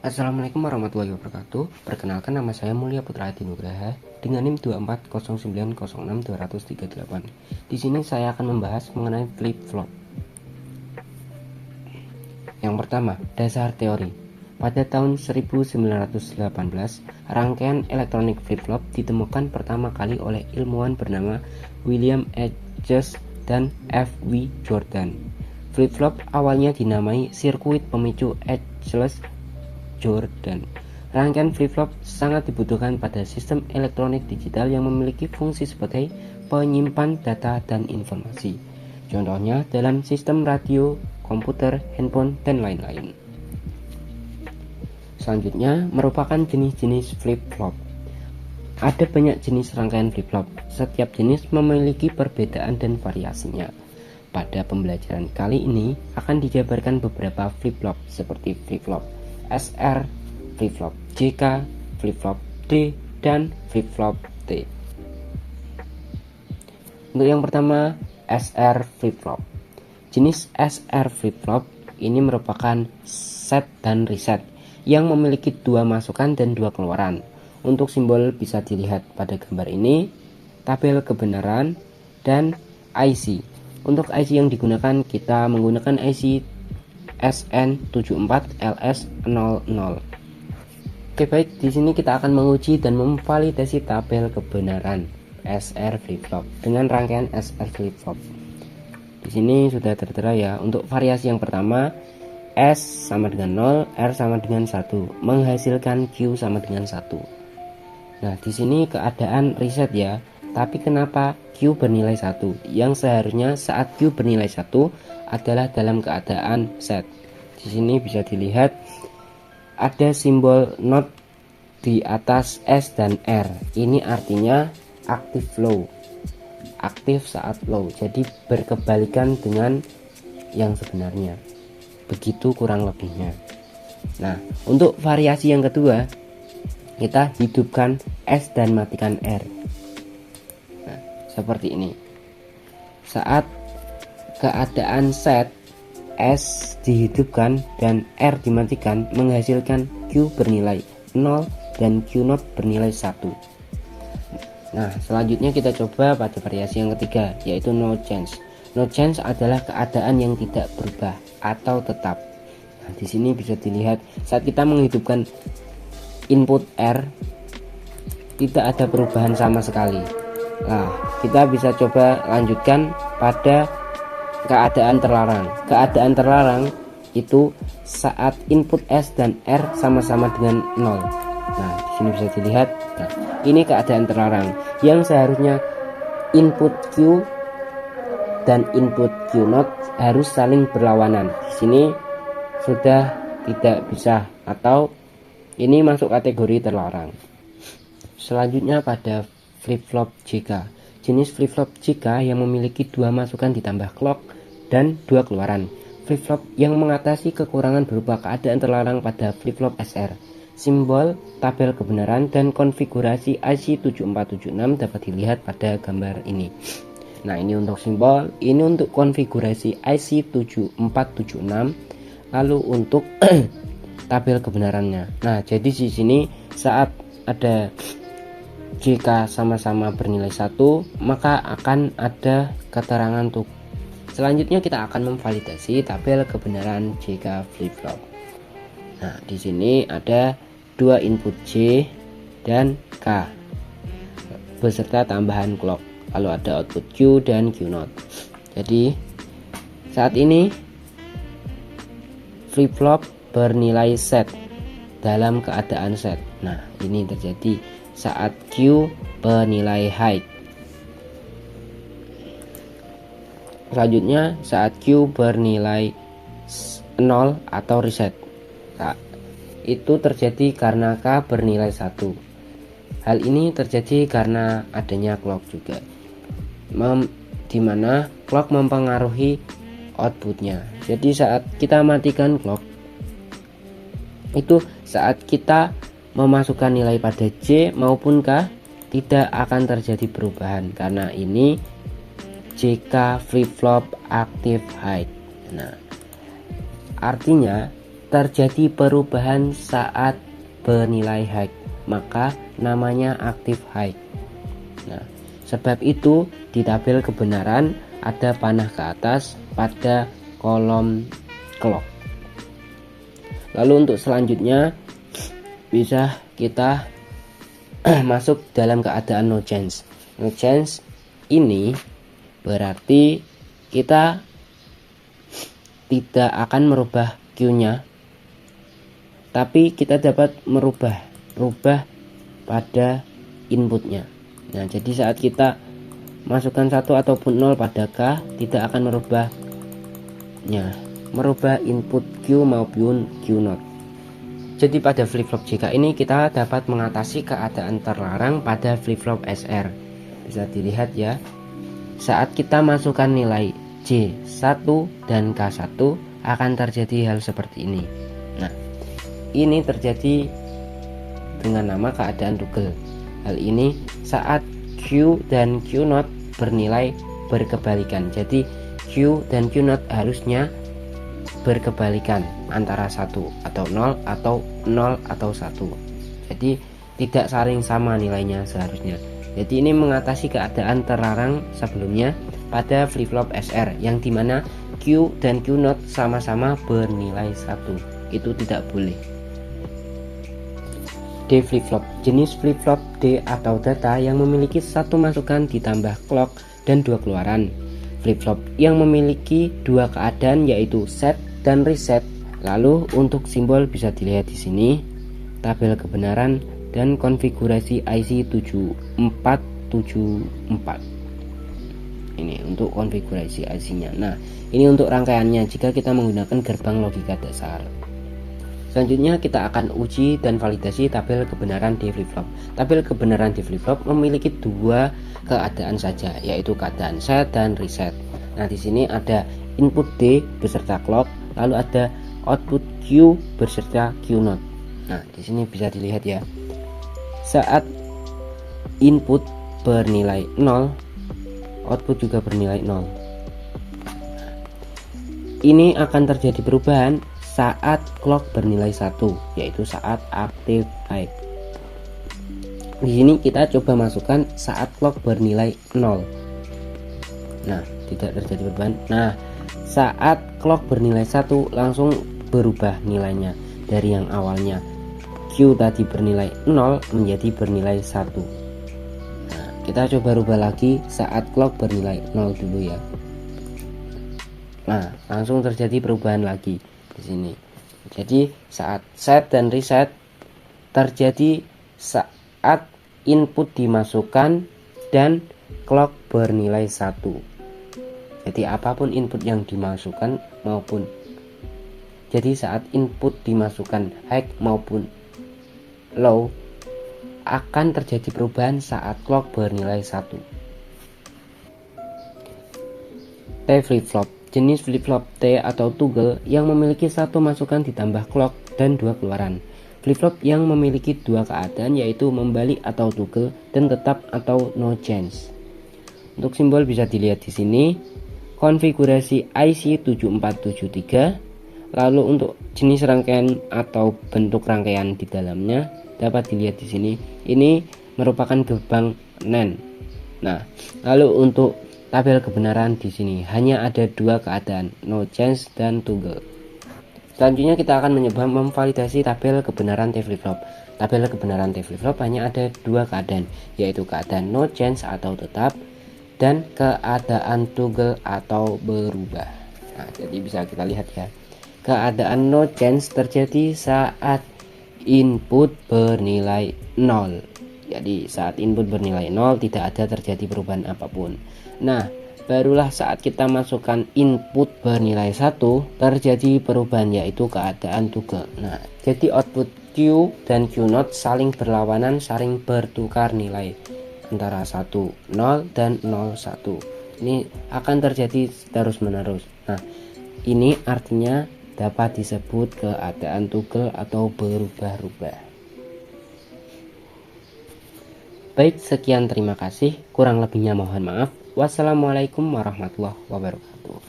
Assalamualaikum warahmatullahi wabarakatuh. Perkenalkan, nama saya Mulia Putra Adi Nugraha dengan NIM 240906238. Di sini saya akan membahas mengenai flip-flop. Yang pertama, dasar teori. Pada tahun 1918, rangkaian elektronik flip-flop ditemukan pertama kali oleh ilmuwan bernama William Edges dan F. W. Jordan. Flip-flop awalnya dinamai sirkuit pemicu Edges-Jordan. Rangkaian flip-flop sangat dibutuhkan pada sistem elektronik digital yang memiliki fungsi sebagai penyimpan data dan informasi. Contohnya dalam sistem radio, komputer, handphone, dan lain-lain. Selanjutnya merupakan jenis-jenis flip-flop. Ada banyak jenis rangkaian flip-flop. Setiap jenis memiliki perbedaan dan variasinya. Pada pembelajaran kali ini akan dijabarkan beberapa flip-flop seperti flip-flop SR, flip-flop JK, flip-flop D, dan flip-flop T. Untuk yang pertama, SR flip-flop. Jenis SR flip-flop ini merupakan set dan reset yang memiliki dua masukan dan dua keluaran. Untuk simbol bisa dilihat pada gambar ini, tabel kebenaran, dan IC. Untuk IC yang digunakan, kita menggunakan IC SN74LS00. Oke, baik, di sini kita akan menguji dan memvalidasi tabel kebenaran SR flip-flop dengan rangkaian SR flip-flop. Di sini sudah tertera ya. Untuk variasi yang pertama, S sama dengan 0, R sama dengan 1, menghasilkan Q sama dengan 1. Nah, di sini keadaan reset ya. Tapi kenapa Q bernilai 1? Yang seharusnya saat Q bernilai 1 adalah dalam keadaan set. Di sini bisa dilihat ada simbol not di atas S dan R. Ini artinya active low. Aktif saat low. Jadi berkebalikan dengan yang sebenarnya. Begitu kurang lebihnya. Nah, untuk variasi yang kedua, kita hidupkan S dan matikan R. Nah, seperti ini. Saat keadaan set, S dihidupkan dan R dimatikan, menghasilkan Q bernilai 0 dan Q0 bernilai 1. Nah, selanjutnya kita coba pada variasi yang ketiga, yaitu no change. No change adalah keadaan yang tidak berubah atau tetap. Nah, di sini bisa dilihat saat kita menghidupkan input R, tidak ada perubahan sama sekali. Nah, kita bisa coba lanjutkan pada keadaan terlarang. Keadaan terlarang itu saat input S dan R sama-sama dengan 0. Nah, di sini bisa dilihat. Nah, ini keadaan terlarang yang seharusnya input Q dan input Q0 harus saling berlawanan. Di sini sudah tidak bisa atau ini masuk kategori terlarang. Selanjutnya pada flip-flop JK. Jenis flip-flop JK yang memiliki dua masukan ditambah clock dan dua keluaran. Flip-flop yang mengatasi kekurangan berupa keadaan terlarang pada flip-flop SR. Simbol, tabel kebenaran, dan konfigurasi IC 7476 dapat dilihat pada gambar ini. Nah, ini untuk simbol, ini untuk konfigurasi IC 7476, lalu untuk tabel kebenarannya. Nah, jadi di sini saat ada JK sama-sama bernilai 1, maka akan ada keterangan untuk. Selanjutnya kita akan memvalidasi tabel kebenaran JK flip-flop. Nah, di sini ada dua input J dan K beserta tambahan clock. Lalu ada output Q dan Q0. Jadi saat ini flip-flop bernilai set dalam keadaan set. Nah, ini terjadi saat Q bernilai high. Selanjutnya saat Q bernilai 0 atau reset. Nah, itu terjadi karena K bernilai 1. Hal ini terjadi karena adanya clock juga. Dimana clock mempengaruhi outputnya. Jadi saat kita matikan clock, itu saat kita memasukkan nilai pada J maupun K tidak akan terjadi perubahan karena ini JK flip-flop active high. Nah, artinya terjadi perubahan saat bernilai high, maka namanya active high. Nah, sebab itu di tabel kebenaran ada panah ke atas pada kolom clock. Lalu untuk selanjutnya bisa kita masuk dalam keadaan no change. No change ini berarti kita tidak akan merubah Q-nya, tapi kita dapat merubah pada inputnya. Nah, jadi saat kita masukkan 1 ataupun 0 pada K, tidak akan merubah input Q maupun Q0. Jadi pada flip-flop JK ini kita dapat mengatasi keadaan terlarang pada flip-flop SR. Bisa dilihat ya, saat kita masukkan nilai J1 dan K1 akan terjadi hal seperti ini. Nah, ini terjadi dengan nama keadaan toggle. Hal ini saat Q dan Q0 bernilai berkebalikan. Jadi Q dan Q0 harusnya berkebalikan antara 1 atau 0 atau 0 atau 1. Jadi tidak saling sama nilainya seharusnya. Jadi ini mengatasi keadaan terlarang sebelumnya pada flip-flop SR yang dimana Q dan Q0 sama-sama bernilai 1. Itu tidak boleh. D flip-flop, jenis flip-flop D atau data yang memiliki satu masukan ditambah clock dan 2 keluaran. Flip-flop yang memiliki 2 keadaan yaitu set dan reset. Lalu untuk simbol bisa dilihat di sini, tabel kebenaran dan konfigurasi IC 7474. Ini untuk konfigurasi IC-nya. Nah, ini untuk rangkaiannya jika kita menggunakan gerbang logika dasar. Selanjutnya kita akan uji dan validasi tabel kebenaran D flip-flop. Tabel kebenaran D flip-flop memiliki 2 keadaan saja, yaitu keadaan set dan reset. Nah, di sini ada input D beserta clock, lalu ada output Q beserta Q0. Nah, di sini bisa dilihat ya. Saat input bernilai 0, output juga bernilai 0. Ini akan terjadi perubahan saat clock bernilai 1, yaitu saat active high. Di sini kita coba masukkan saat clock bernilai 0. Nah, tidak terjadi perubahan. Nah, saat clock bernilai 1 langsung berubah nilainya dari yang awalnya Q tadi bernilai 0 menjadi bernilai 1. Nah, kita coba rubah lagi saat clock bernilai 0 dulu ya. Nah, langsung terjadi perubahan lagi di sini. Jadi saat set dan reset terjadi saat input dimasukkan dan clock bernilai 1. Jadi apapun input yang dimasukkan maupun saat input dimasukkan high maupun low akan terjadi perubahan saat clock bernilai 1. T flip-flop, jenis flip-flop T atau toggle yang memiliki satu masukan ditambah clock dan 2 keluaran. Flip-flop yang memiliki 2 keadaan yaitu membalik atau toggle dan tetap atau no change. Untuk simbol bisa dilihat di sini, konfigurasi IC 7473. Lalu untuk jenis rangkaian atau bentuk rangkaian di dalamnya dapat dilihat di sini. Ini merupakan gerbang NAND. Nah, lalu untuk tabel kebenaran di sini hanya ada 2 keadaan, no change dan toggle. Selanjutnya kita akan mencoba memvalidasi tabel kebenaran T flip-flop. Tabel kebenaran T flip-flop hanya ada 2 keadaan, yaitu keadaan no change atau tetap dan keadaan toggle atau berubah. Nah, jadi bisa kita lihat ya. Keadaan no change terjadi saat input bernilai 0. Jadi saat input bernilai 0 tidak ada terjadi perubahan apapun. Nah, barulah saat kita masukkan input bernilai 1 terjadi perubahan, yaitu keadaan toggle. Nah, jadi output Q dan Q0 saling berlawanan, saling bertukar nilai antara 1 0 dan 0 1. Ini akan terjadi terus menerus. Nah, ini artinya dapat disebut keadaan toggle atau berubah-ubah. Baik, sekian, terima kasih. Kurang lebihnya mohon maaf. Wassalamualaikum warahmatullahi wabarakatuh.